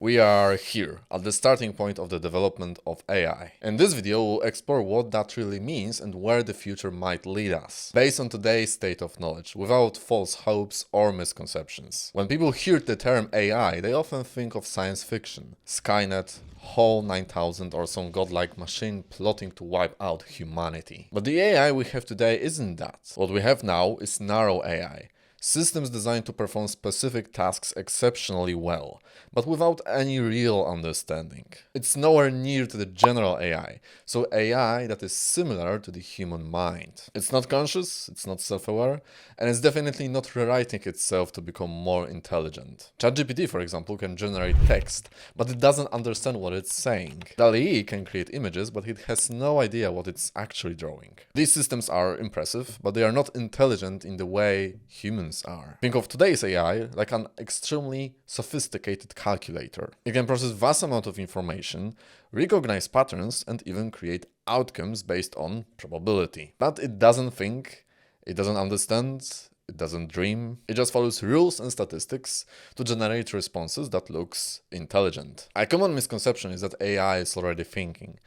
We are here at the starting point of the development of AI. In this video, we'll explore what that really means and where the future might lead us, based on today's state of knowledge, without false hopes or misconceptions. When people hear the term AI, they often think of science fiction, Skynet, HAL 9000 or some godlike machine plotting to wipe out humanity. But the AI we have today isn't that. What we have now is narrow AI. Systems designed to perform specific tasks exceptionally well, but without any real understanding. It's nowhere near to the general AI, so AI that is similar to the human mind. It's not conscious, it's not self-aware, and it's definitely not rewriting itself to become more intelligent. ChatGPT, for example, can generate text, but it doesn't understand what it's saying. DALL-E can create images, but it has no idea what it's actually drawing. These systems are impressive, but they are not intelligent in the way humans are. Think of today's AI like an extremely sophisticated calculator. It can process vast amount of information, recognize patterns, and even create outcomes based on probability. But it doesn't think, it doesn't understand, it doesn't dream. It just follows rules and statistics to generate responses that looks intelligent. A common misconception is that AI is already thinking,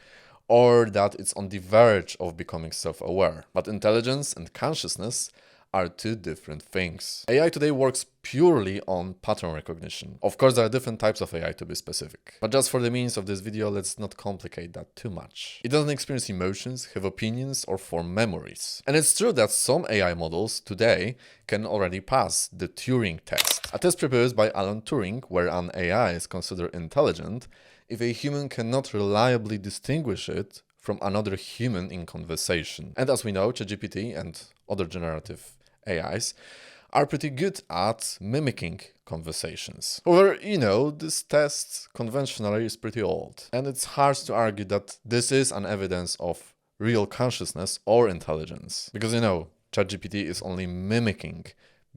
or that it's on the verge of becoming self-aware. But intelligence and consciousness are two different things. AI today works purely on pattern recognition. Of course, there are different types of AI to be specific. But just for the means of this video, let's not complicate that too much. It doesn't experience emotions, have opinions, or form memories. And it's true that some AI models today can already pass the Turing test. A test proposed by Alan Turing, where an AI is considered intelligent if a human cannot reliably distinguish it from another human in conversation. And as we know, ChatGPT and other generative AIs are pretty good at mimicking conversations. However, this test conventionally is pretty old, and it's hard to argue that this is an evidence of real consciousness or intelligence. Because, ChatGPT is only mimicking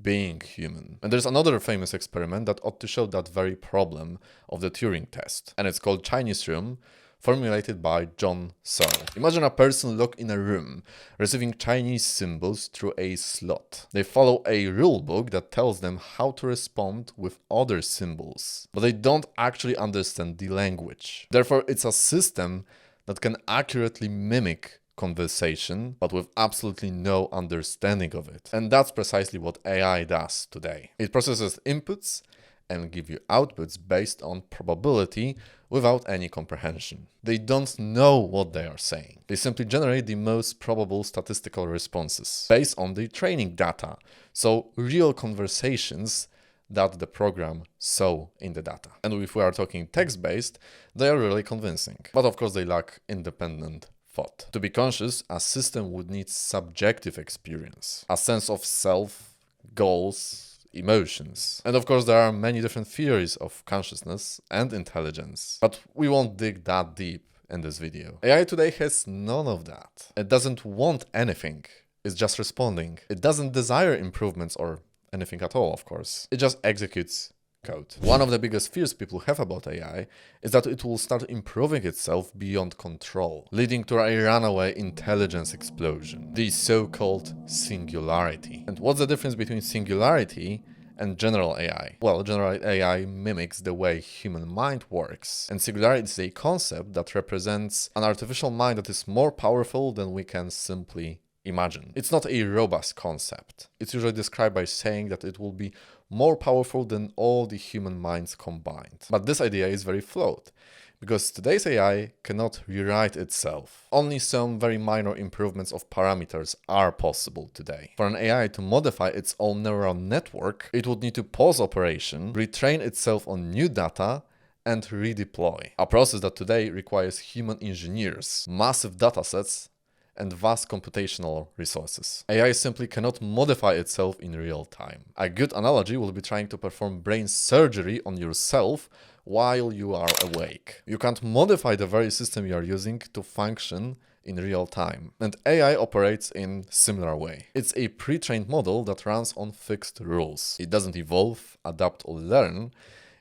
being human. And there's another famous experiment that ought to show that very problem of the Turing test, and it's called Chinese Room, formulated by John Searle. Imagine a person locked in a room, receiving Chinese symbols through a slot. They follow a rule book that tells them how to respond with other symbols, but they don't actually understand the language. Therefore, it's a system that can accurately mimic conversation, but with absolutely no understanding of it. And that's precisely what AI does today. It processes inputs and give you outputs based on probability without any comprehension. They don't know what they are saying. They simply generate the most probable statistical responses based on the training data, so real conversations that the program saw in the data. And if we are talking text-based, they are really convincing. But of course they lack independent thought. To be conscious, a system would need subjective experience, a sense of self, goals, emotions. And of course, there are many different theories of consciousness and intelligence, but we won't dig that deep in this video. AI today has none of that. It doesn't want anything. It's just responding. It doesn't desire improvements or anything at all, of course. It just executes code. One of the biggest fears people have about AI is that it will start improving itself beyond control, leading to a runaway intelligence explosion, the so-called singularity. And what's the difference between singularity and general AI? Well, general AI mimics the way human mind works, and singularity is a concept that represents an artificial mind that is more powerful than we can simply imagine. It's not a robust concept. It's usually described by saying that it will be more powerful than all the human minds combined. But this idea is very flawed, because today's AI cannot rewrite itself. Only some very minor improvements of parameters are possible today. For an AI to modify its own neural network, it would need to pause operation, retrain itself on new data, and redeploy. A process that today requires human engineers, massive datasets, and vast computational resources. AI simply cannot modify itself in real time. A good analogy will be trying to perform brain surgery on yourself while you are awake. You can't modify the very system you are using to function in real time. And AI operates in a similar way. It's a pre-trained model that runs on fixed rules. It doesn't evolve, adapt, or learn.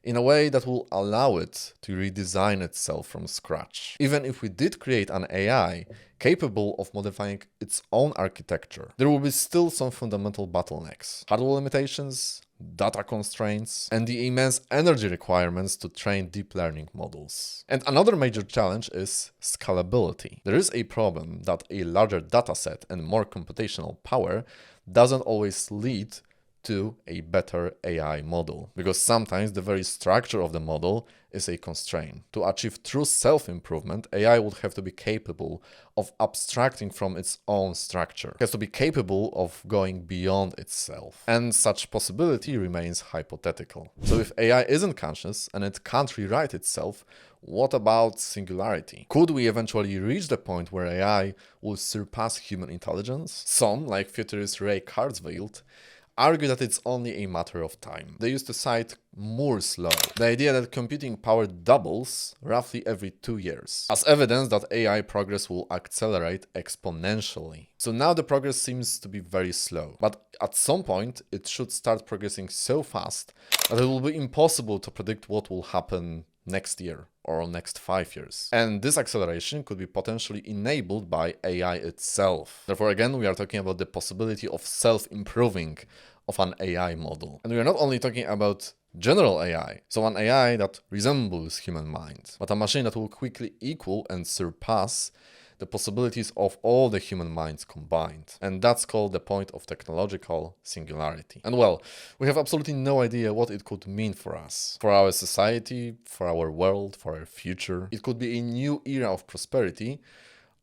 in a way that will allow it to redesign itself from scratch. Even if we did create an AI capable of modifying its own architecture, there will be still some fundamental bottlenecks: hardware limitations, data constraints, and the immense energy requirements to train deep learning models. And another major challenge is scalability. There is a problem that a larger dataset and more computational power doesn't always lead to a better AI model, because sometimes the very structure of the model is a constraint. To achieve true self-improvement, AI would have to be capable of abstracting from its own structure. It has to be capable of going beyond itself. And such possibility remains hypothetical. So if AI isn't conscious and it can't rewrite itself, what about singularity? Could we eventually reach the point where AI will surpass human intelligence? Some, like futurist Ray Kurzweil, argue that it's only a matter of time. They used to cite Moore's law, the idea that computing power doubles roughly every 2 years, as evidence that AI progress will accelerate exponentially. So now the progress seems to be very slow, but at some point it should start progressing so fast that it will be impossible to predict what will happen next year or next 5 years. And this acceleration could be potentially enabled by AI itself. Therefore, again, we are talking about the possibility of self-improving of an AI model. And we are not only talking about general AI, so an AI that resembles human mind, but a machine that will quickly equal and surpass the possibilities of all the human minds combined. And that's called the point of technological singularity. And well, we have absolutely no idea what it could mean for us, for our society, for our world, for our future. It could be a new era of prosperity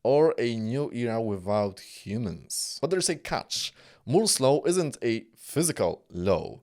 or a new era without humans. But there's a catch. Moore's law isn't a physical law.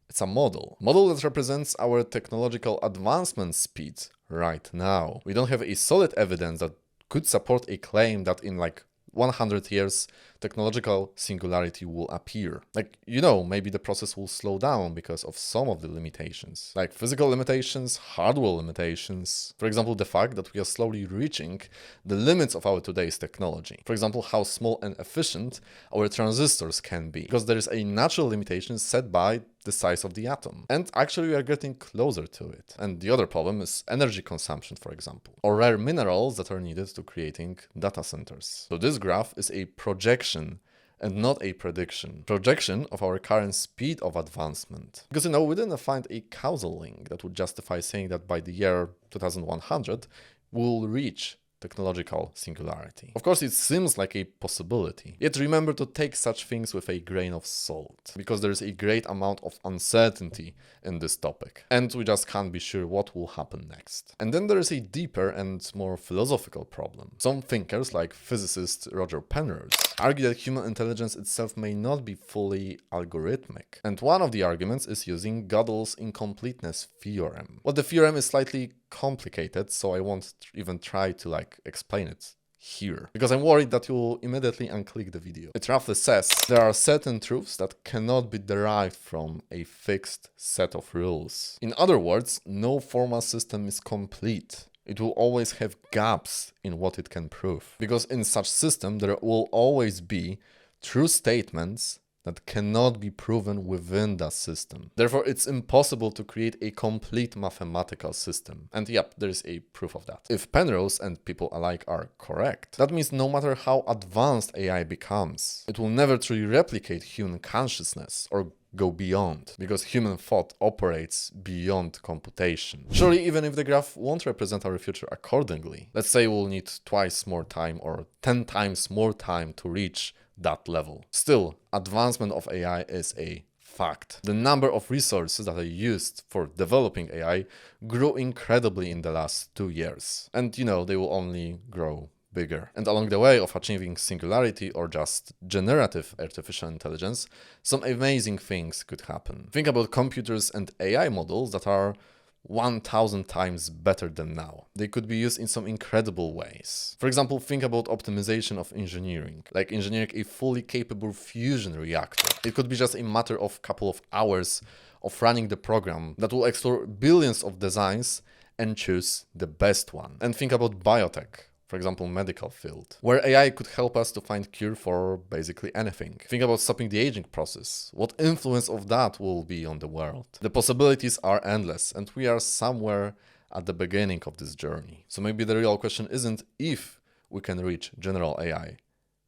It's a model that represents our technological advancement speed right now. We don't have a solid evidence that could support a claim that in like 100 years, technological singularity will appear. Maybe the process will slow down because of some of the limitations, like physical limitations, hardware limitations. For example, the fact that we are slowly reaching the limits of our today's technology. For example, how small and efficient our transistors can be, because there is a natural limitation set by the size of the atom. And actually we are getting closer to it. And the other problem is energy consumption, for example, or rare minerals that are needed to creating data centers. So this graph is a projection and not a prediction. Projection of our current speed of advancement. Because we didn't find a causal link that would justify saying that by the year 2100 we'll reach technological singularity. Of course, it seems like a possibility. Yet remember to take such things with a grain of salt, because there is a great amount of uncertainty in this topic, and we just can't be sure what will happen next. And then there is a deeper and more philosophical problem. Some thinkers, like physicist Roger Penrose, argue that human intelligence itself may not be fully algorithmic. And one of the arguments is using Gödel's incompleteness theorem. Well, the theorem is slightly complicated, so I won't even try to explain it here, because I'm worried that you will immediately unclick the video. It roughly says there are certain truths that cannot be derived from a fixed set of rules. In other words, no formal system is complete. It will always have gaps in what it can prove, because in such system there will always be true statements that cannot be proven within that system. Therefore, it's impossible to create a complete mathematical system. And yep, there is a proof of that. If Penrose and people alike are correct, that means no matter how advanced AI becomes, it will never truly replicate human consciousness or go beyond, because human thought operates beyond computation. Surely, even if the graph won't represent our future accordingly, let's say we'll need twice more time or 10 times more time to reach that level. Still, advancement of AI is a fact. The number of resources that are used for developing AI grew incredibly in the last 2 years. And they will only grow bigger. And along the way of achieving singularity or just generative artificial intelligence, some amazing things could happen. Think about computers and AI models that are 1,000 times better than now. They could be used in some incredible ways. For example, think about optimization of engineering, like engineering a fully capable fusion reactor. It could be just a matter of couple of hours of running the program that will explore billions of designs and choose the best one. And think about biotech. for example, medical field, where AI could help us to find cure for basically anything. Think about stopping the aging process. What influence of that will be on the world? The possibilities are endless, and we are somewhere at the beginning of this journey. So maybe the real question isn't if we can reach general AI,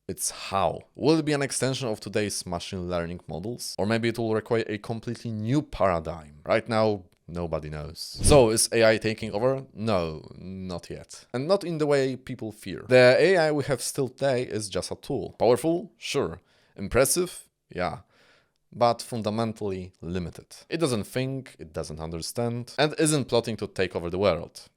it's how. Will it be an extension of today's machine learning models? Or maybe it will require a completely new paradigm. Right now, nobody knows. So, is AI taking over? No, not yet. And not in the way people fear. The AI we have still today is just a tool. Powerful? Sure. Impressive? Yeah. But fundamentally limited. It doesn't think, it doesn't understand, and isn't plotting to take over the world,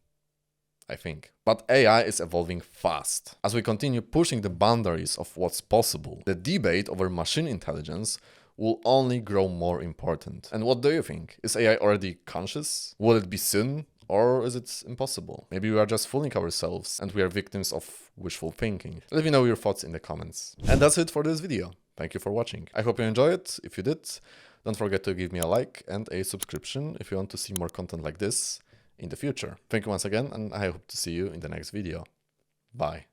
I think. But AI is evolving fast. As we continue pushing the boundaries of what's possible, the debate over machine intelligence will only grow more important. And what do you think? Is AI already conscious? Will it be soon? Or is it impossible? Maybe we are just fooling ourselves and we are victims of wishful thinking. Let me know your thoughts in the comments. And that's it for this video. Thank you for watching. I hope you enjoyed it. If you did, don't forget to give me a like and a subscription if you want to see more content like this in the future. Thank you once again, and I hope to see you in the next video. Bye.